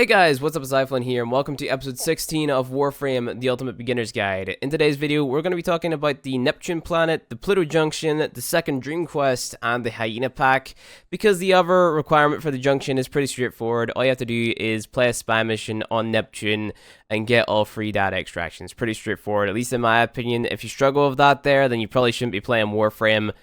Hey guys, what's up, it's iPhone here, and welcome to episode 16 of Warframe, the Ultimate Beginner's Guide. In today's video, we're going to be talking about the Neptune planet, the Pluto Junction, the second Dream Quest, and the Hyena pack. Because the other requirement for the Junction is pretty straightforward, all you have to do is play a spy mission on Neptune and get all free data extractions. Pretty straightforward, at least in my opinion. If you struggle with that then you probably shouldn't be playing Warframe.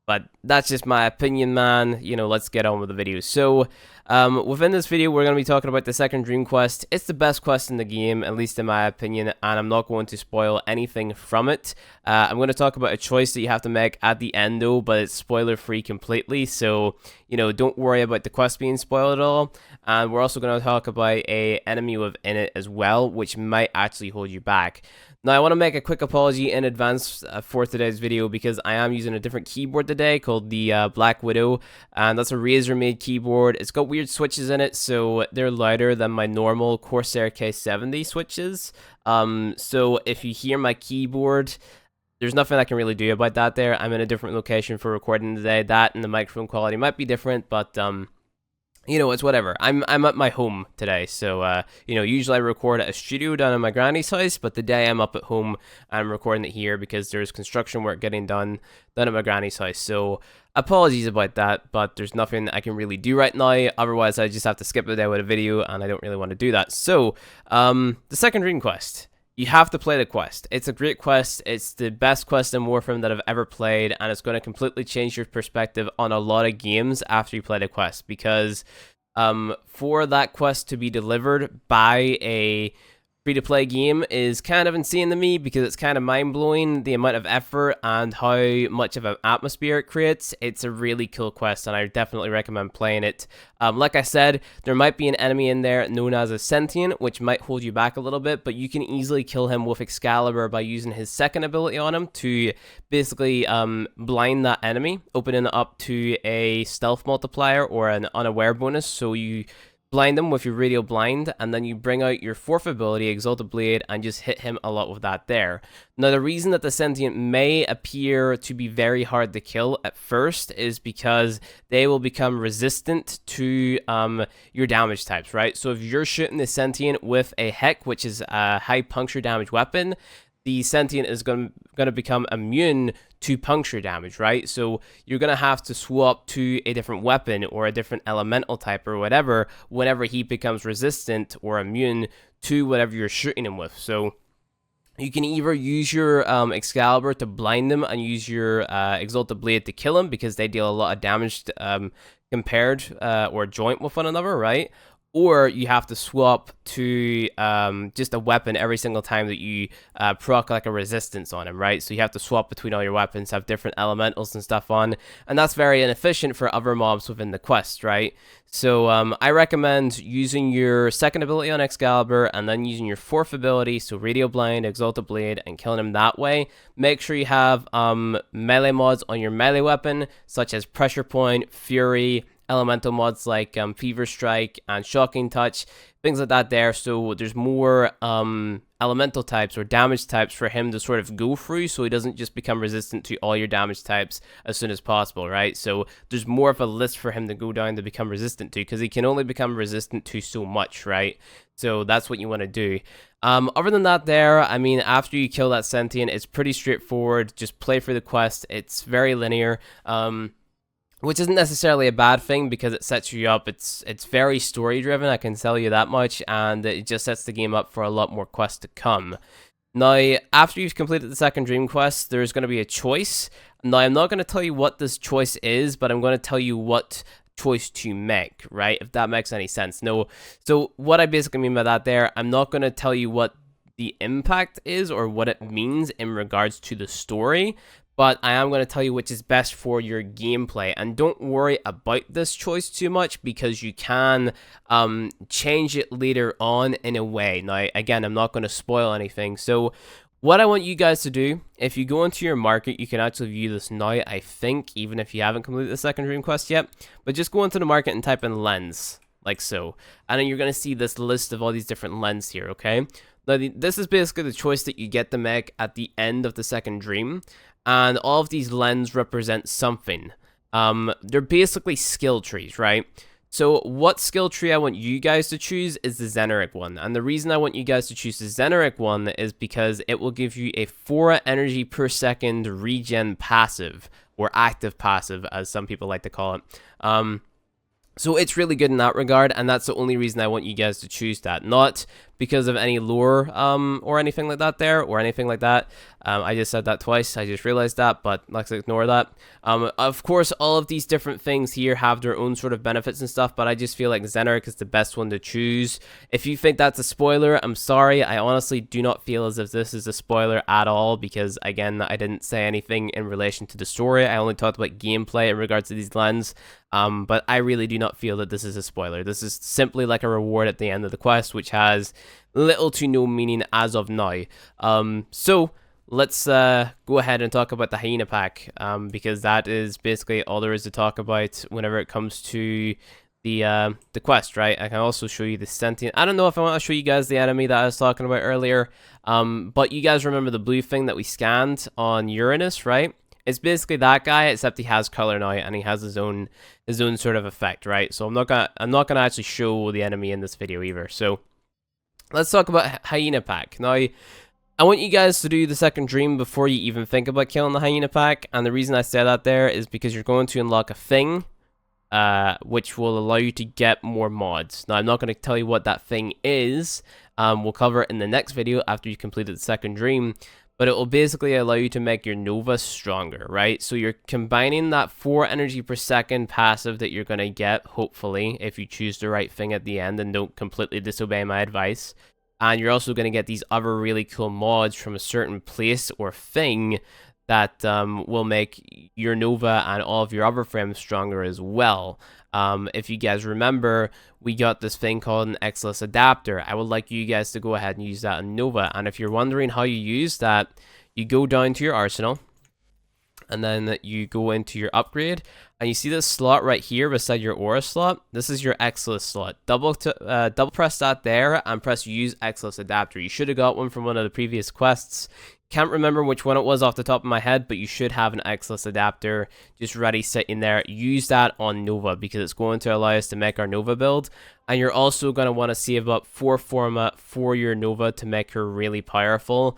But that's just my opinion, man. You know, let's get on with the video. So, within this video, we're going to be talking about the second Dream Quest. It's the best quest in the game, at least in my opinion, and I'm not going to spoil anything from it. I'm going to talk about a choice that you have to make at the end, though, but it's spoiler-free completely, so, you know, don't worry about the quest being spoiled at all. And we're also going to talk about an enemy within it as well, which might actually hold you back. Now, I want to make a quick apology in advance for today's video because I am using a different keyboard today called the Black Widow, and that's a Razer-made keyboard. It's got weird switches in it, so they're louder than my normal Corsair K70 switches. So if you hear my keyboard, there's nothing I can really do about that there. I'm in a different location for recording today. That and the microphone quality might be different, but you know, it's whatever. I'm at my home today, so, you know, usually I record at a studio down in my granny's house, but today I'm up at home, I'm recording it here because there's construction work getting done down at my granny's house, so apologies about that, but there's nothing I can really do right now, otherwise I just have to skip the day with a video, and I don't really want to do that. So, the second Dream Quest. You have to play the quest. It's a great quest. It's the best quest in Warframe that I've ever played, and it's going to completely change your perspective on a lot of games after you play the quest, because for that quest to be delivered by a free-to-play game is kind of insane to me, because it's kind of mind-blowing, the amount of effort and how much of an atmosphere it creates. It's a really cool quest, and I definitely recommend playing it. Like I said, there might be an enemy in there known as a Sentient, which might hold you back a little bit, but you can easily kill him with Excalibur by using his second ability on him to basically blind that enemy, opening it up to a stealth multiplier or an unaware bonus, so you blind him with your radial blind, and then you bring out your fourth ability, Exalted Blade, and just hit him a lot with that there. Now, the reason that the Sentient may appear to be very hard to kill at first is because they will become resistant to your damage types, right? So if you're shooting the Sentient with a Heck, which is a high puncture damage weapon, the Sentient is going to become immune to puncture damage, right? So you're going to have to swap to a different weapon or a different elemental type or whatever whenever he becomes resistant or immune to whatever you're shooting him with. So you can either use your Excalibur to blind them and use your Exalted Blade to kill him, because they deal a lot of damage compared or joint with one another, right? Or you have to swap to just a weapon every single time that you proc like a resistance on him, right? So you have to swap between all your weapons, have different elementals and stuff on, and that's very inefficient for other mobs within the quest, right? So I recommend using your second ability on Excalibur and then using your fourth ability, so Radial Blind, Exalted Blade, and killing him that way. Make sure you have melee mods on your melee weapon, such as Pressure Point, Fury, elemental mods like Fever Strike and Shocking Touch, things like that there, so there's more elemental types or damage types for him to sort of go through, so he doesn't just become resistant to all your damage types as soon as possible, right? So there's more of a list for him to go down to become resistant to, because he can only become resistant to so much, right? So that's what you want to do. Other than that there, I mean, after you kill that Sentient, it's pretty straightforward. Just play for the quest. It's very linear. Which isn't necessarily a bad thing, because it sets you up. It's very story driven, I can tell you that much, and it just sets the game up for a lot more quests to come. Now, after you've completed the second Dream Quest, there's going to be a choice. Now, I'm not going to tell you what this choice is, but I'm going to tell you what choice to make, right? If that makes any sense. No. So what I basically mean by that there, I'm not going to tell you what the impact is or what it means in regards to the story, but I am going to tell you which is best for your gameplay. And don't worry about this choice too much, because you can change it later on in a way. Now, again, I'm not going to spoil anything. So what I want you guys to do, if you go into your market, you can actually view this now, I think, even if you haven't completed the second Dream Quest yet. But just go into the market and type in lens, like so. And then you're going to see this list of all these different lens here, okay? Now, this is basically the choice that you get to make at the end of the second dream. And all of these lens represent something. They're basically skill trees, right? So what skill tree I want you guys to choose is the Xeneric one. And the reason I want you guys to choose the Xeneric one is because it will give you a 4 energy per second regen passive, or active passive, as some people like to call it. So it's really good in that regard, and that's the only reason I want you guys to choose that. Not because of any lore or anything like that there, or anything like that. I just said that twice, I just realized that, but let's ignore that. Of course, all of these different things here have their own sort of benefits and stuff, but I just feel like Xeneric is the best one to choose. If you think that's a spoiler, I'm sorry. I honestly do not feel as if this is a spoiler at all, because again, I didn't say anything in relation to the story. I only talked about gameplay in regards to these lands. But I really do not feel that this is a spoiler. This is simply like a reward at the end of the quest, which has little to no meaning as of now. So let's go ahead and talk about the Hyena pack, because that is basically all there is to talk about whenever it comes to the quest, right? I can also show you the sentient. I don't know if I want to show you guys the enemy that I was talking about earlier, but you guys remember the blue thing that we scanned on Uranus, right? It's basically that guy, except he has color now, and he has his own sort of effect, right? So I'm not gonna actually show the enemy in this video either. So let's talk about Hyena pack. Now, I want you guys to do the second dream before you even think about killing the Hyena pack, and the reason I say that there is because you're going to unlock a thing, which will allow you to get more mods. Now, I'm not going to tell you what that thing is. We'll cover it in the next video after you completed the second dream. But it will basically allow you to make your Nova stronger, right? So you're combining that 4 energy per second passive that you're going to get, hopefully, if you choose the right thing at the end and don't completely disobey my advice. And you're also going to get these other really cool mods from a certain place or thing that will make your Nova and all of your other frames stronger as well. If you guys remember, we got this thing called an Exilus adapter. I would like you guys to go ahead and use that in Nova. And if you're wondering how you use that, you go down to your arsenal, and then you go into your upgrade, and you see this slot right here beside your aura slot. This is your Exilus slot. Double press that there and press use Exilus adapter. You should have got one from one of the previous quests. Can't remember which one it was off the top of my head, but you should have an Exilus adapter just ready sitting there. Use that on Nova, because it's going to allow us to make our Nova build. And you're also going to want to save up 4 Forma for your Nova to make her really powerful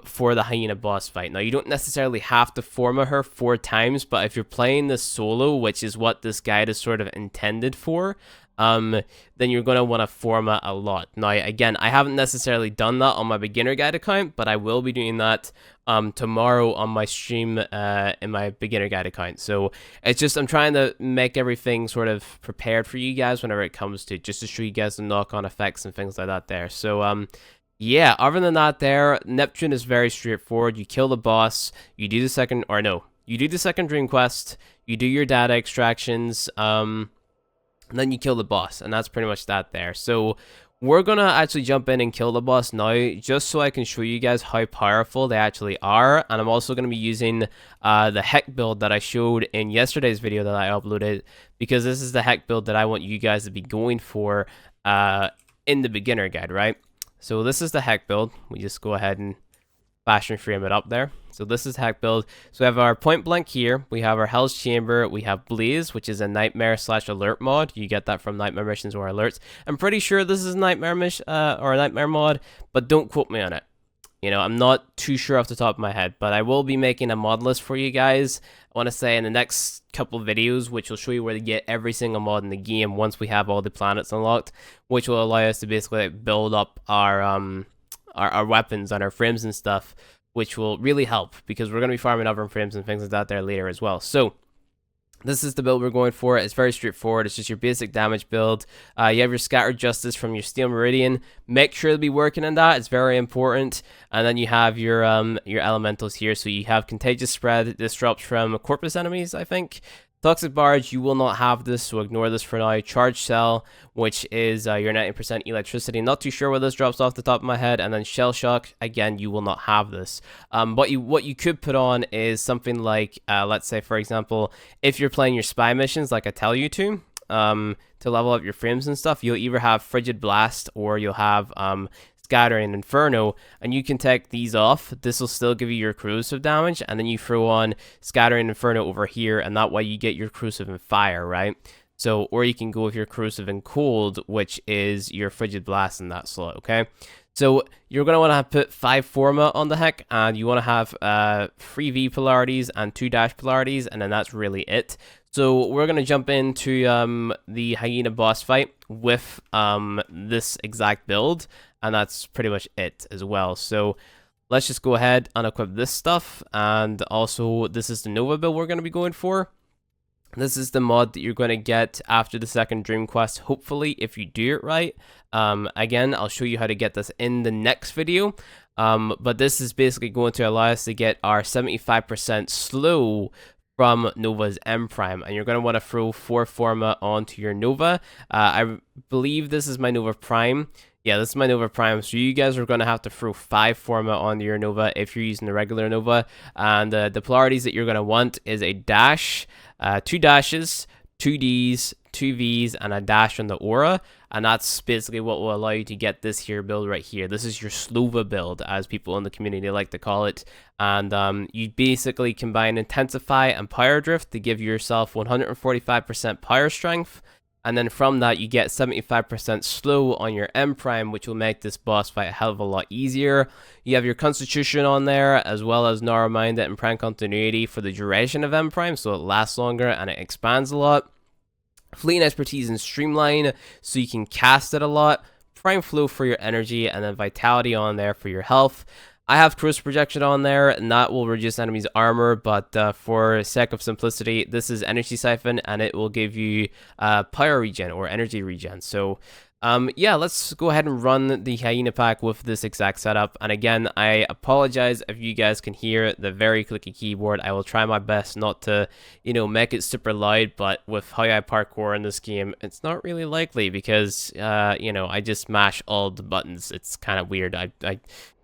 for the Hyena boss fight. Now, you don't necessarily have to Forma her 4 times, but if you're playing this solo, which is what this guide is sort of intended for, then you're going to want to Forma a lot. Now, again, I haven't necessarily done that on my beginner guide account, but I will be doing that tomorrow on my stream in my beginner guide account. So it's just, I'm trying to make everything sort of prepared for you guys whenever it comes to, just to show you guys the knock-on effects and things like that there. So yeah, other than that there, Neptune is very straightforward. You kill the boss, you do the second, or no, you do the second dream quest, you do your data extractions, and then you kill the boss, and that's pretty much that there. So we're gonna actually jump in and kill the boss now, just so I can show you guys how powerful they actually are. And I'm also gonna be using the heck build that I showed in yesterday's video that I uploaded, because this is the heck build that I want you guys to be going for in the beginner guide, right? So this is the heck build. We just go ahead and fashion frame it up there. So this is heck build. So we have our point blank here. We have our Hell's Chamber. We have Blaze, which is a nightmare / alert mod. You get that from nightmare missions or alerts. I'm pretty sure this is nightmare or a nightmare mod, but don't quote me on it. You know, I'm not too sure off the top of my head, but I will be making a mod list for you guys. I want to say in the next couple of videos, which will show you where to get every single mod in the game once we have all the planets unlocked, which will allow us to basically build up our weapons and our frames and stuff, which will really help, because we're going to be farming other frames and things like that there later as well. So this is the build we're going for. It's very straightforward. It's just your basic damage build. You have your Scattered Justice from your Steel Meridian. Make sure to be working on that. It's very important. And then you have your elementals here. So you have Contagious Spread. This drops from Corpus enemies, I think. Toxic Barge, you will not have this, so ignore this for now. Charge Cell, which is your 90% electricity. Not too sure where this drops off the top of my head. And then Shell Shock, again, you will not have this. What you could put on is something like, let's say, for example, if you're playing your spy missions like I tell you to level up your frames and stuff, you'll either have Frigid Blast or you'll have Scattering Inferno, and you can take these off. This will still give you your corrosive damage, and then you throw on Scattering Inferno over here, and that way you get your corrosive and fire, right? So, or you can go with your corrosive and cold, which is your frigid blast in that slot, okay? So you're going to want to put 5 forma on the heck, and you want to have 3 V polarities and 2 dash polarities, and then that's really it. So we're going to jump into the Hyena boss fight with this exact build, and that's pretty much it as well. So let's just go ahead and equip this stuff, and also this is the Nova build we're going to be going for. This is the mod that you're going to get after the second Dream Quest, hopefully, if you do it right. Again, I'll show you how to get this in the next video. But this is basically going to allow us to get our 75% slow from Nova's M Prime. And you're going to want to throw 4 Forma onto your Nova. I believe this is my Nova Prime. Yeah, this is my Nova Prime, so you guys are going to have to throw 5 Forma onto your Nova if you're using the regular Nova. And the polarities that you're going to want is a dash, 2 dashes, 2 Ds, 2 Vs, and a dash on the aura. And that's basically what will allow you to get this here build right here. This is your Slova build, as people in the community like to call it. And you basically combine Intensify and Power Drift to give yourself 145% power strength. And then from that, you get 75% slow on your M Prime, which will make this boss fight a hell of a lot easier. You have your Constitution on there, as well as Narrow Minded and Prime Continuity for the duration of M Prime, so it lasts longer and it expands a lot. Fleeting Expertise and Streamline, so you can cast it a lot. Prime Flow for your energy, and then Vitality on there for your health. I have Corrosive Projection on there, and that will reduce enemies' armor, but for sake of simplicity, this is Energy Siphon, and it will give you power regen, or energy regen. So, yeah, let's go ahead and run the Hyena pack with this exact setup. And again, I apologize if you guys can hear the very clicky keyboard. I will try my best not to, you know, make it super loud, but with how I parkour in this game, it's not really likely because, you know, I just mash all the buttons. It's kind of weird.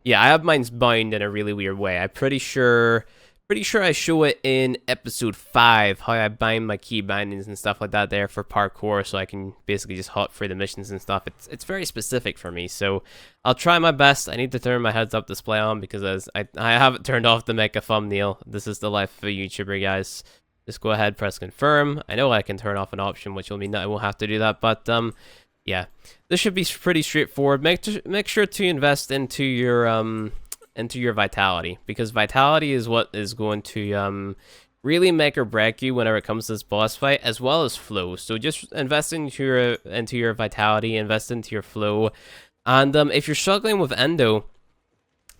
Yeah, I have mine bound in a really weird way. I'm pretty sure I show it in episode 5, how I bind my key bindings and stuff like that there for parkour, so I can basically just hop through the missions and stuff. It's very specific for me, so I'll try my best. I need to turn my heads-up display on because I have it turned off to make a thumbnail. This is the life of a YouTuber, guys. Just go ahead, press confirm. I know I can turn off an option, which will mean that I won't have to do that, but yeah, this should be pretty straightforward. Make sure to invest into your vitality, because vitality is what is going to really make or break you whenever it comes to this boss fight, as well as flow. So just invest into your vitality, invest into your flow, and if you're struggling with endo,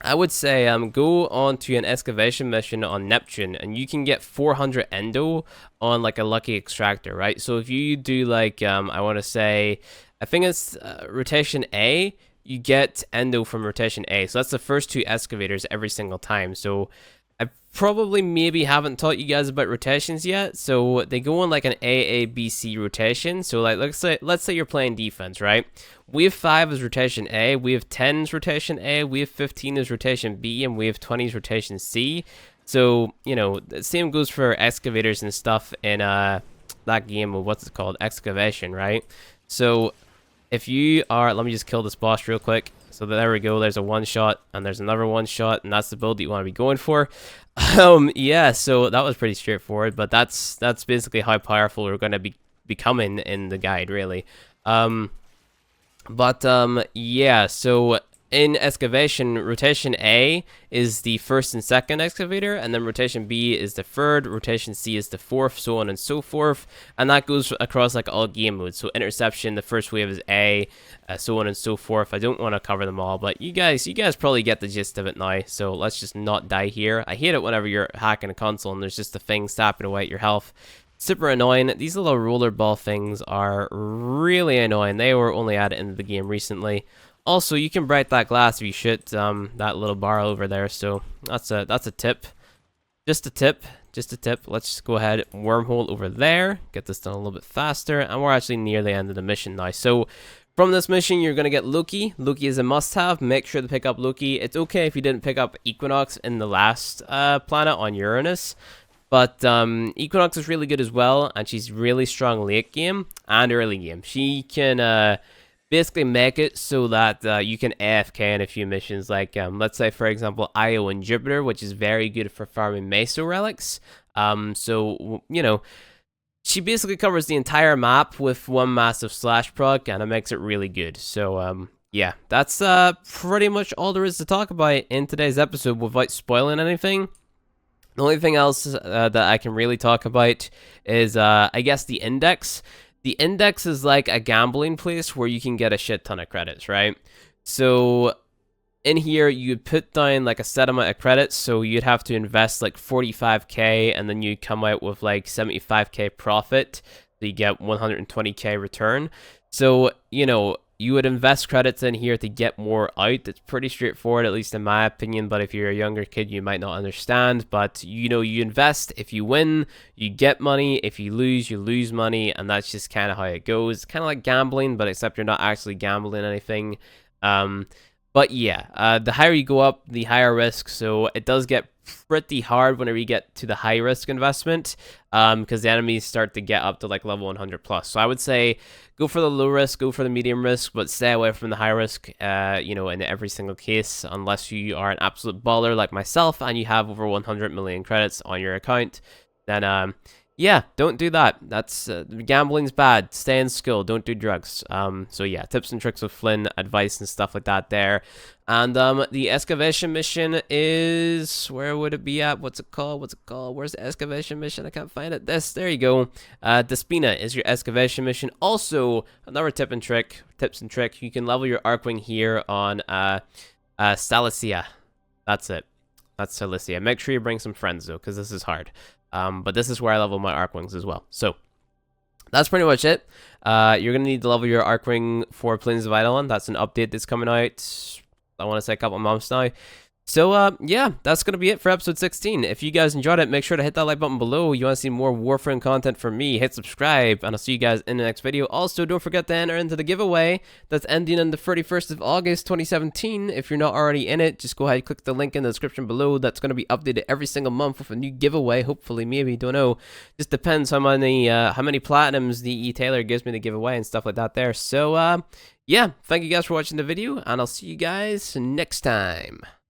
I would say go on to an excavation mission on Neptune, and you can get 400 endo on like a lucky extractor, right? So if you do like I want to say, I think it's rotation A, you get endo from rotation A. So that's the first 2 excavators every single time. So I probably maybe haven't taught you guys about rotations yet. So they go on like an AABC rotation. So like let's say you're playing defense, right? Wave 5 is rotation A, wave 10 is rotation A, wave 15 is rotation B, and wave 20 is rotation C. So, you know, the same goes for excavators and stuff in that game of what's it called? Excavation, right? So if you are, let me just kill this boss real quick. So there we go, there's a 1-shot, and there's another 1-shot, and that's the build that you want to be going for. Yeah, so that was pretty straightforward, but that's basically how powerful we're going to be becoming in the guide, really. Yeah, so in excavation, rotation A is the first and second excavator, and then rotation B is the third, rotation C is the fourth, so on and so forth, and that goes across like all game modes. So interception, the first wave is A, so on and so forth. I don't want to cover them all, but you guys probably get the gist of it now. So let's just not die here. I hate it whenever you're hacking a console and there's just a thing snapping away at your health. Super annoying. These little rollerball things are really annoying. They were only added into the game recently. Also, you can break that glass if you shoot that little bar over there. So that's a tip. Just a tip. Let's just go ahead, wormhole over there. Get this done a little bit faster, and we're actually near the end of the mission now. So from this mission, you're gonna get Loki. Loki is a must-have. Make sure to pick up Loki. It's okay if you didn't pick up Equinox in the last planet on Uranus. But Equinox is really good as well, and she's really strong late game and early game. She can basically make it so that you can AFK in a few missions, like let's say for example Io and Jupiter, which is very good for farming Meso relics. So you know, she basically covers the entire map with one massive slash proc, and it makes it really good. So yeah, that's pretty much all there is to talk about in today's episode without spoiling anything. The only thing else that I can really talk about is, I guess, the index. The index is like a gambling place where you can get a shit ton of credits, right? So in here, you'd put down like a set amount of credits, so you'd have to invest like 45k, and then you'd come out with like 75k profit, so you get 120k return. So, you know, you would invest credits in here to get more out. It's pretty straightforward, at least in my opinion, but if you're a younger kid, you might not understand. But, you know, you invest. If you win, you get money. If you lose money, and that's just kind of how it goes. It's kind of like gambling, but except you're not actually gambling anything. But yeah, the higher you go up, the higher risk, so it does get pretty hard whenever you get to the high risk investment, because the enemies start to get up to like level 100 plus. So I would say go for the low risk, go for the medium risk, but stay away from the high risk, you know, in every single case, unless you are an absolute baller like myself and you have over 100 million credits on your account. Then yeah, don't do that. That's gambling's bad. Stay in school. Don't do drugs. So yeah, tips and tricks with Flynn, advice and stuff like that there. And the excavation mission is, where would it be at? What's it called? Where's the excavation mission? I can't find it. There you go. Despina is your excavation mission. Also, another tips and trick. You can level your Archwing here on Stalicia. That's it. That's Cilicia. Make sure you bring some friends though, because this is hard. But this is where I level my Archwings as well. So that's pretty much it. You're gonna need to level your Archwing for Plains of Eidolon. That's an update that's coming out, I want to say a couple months now. So yeah, that's gonna be it for episode 16. If you guys enjoyed it, make sure to hit that like button below. You want to see more Warframe content from me, hit subscribe, and I'll see you guys in the next video. Also, don't forget to enter into the giveaway that's ending on the 31st of August 2017. If you're not already in it, just go ahead and click the link in the description below. That's going to be updated every single month with a new giveaway, hopefully, maybe, don't know. Just depends how many platinums the e-tailer gives me to give away and stuff like that there. So yeah, thank you guys for watching the video, and I'll see you guys next time.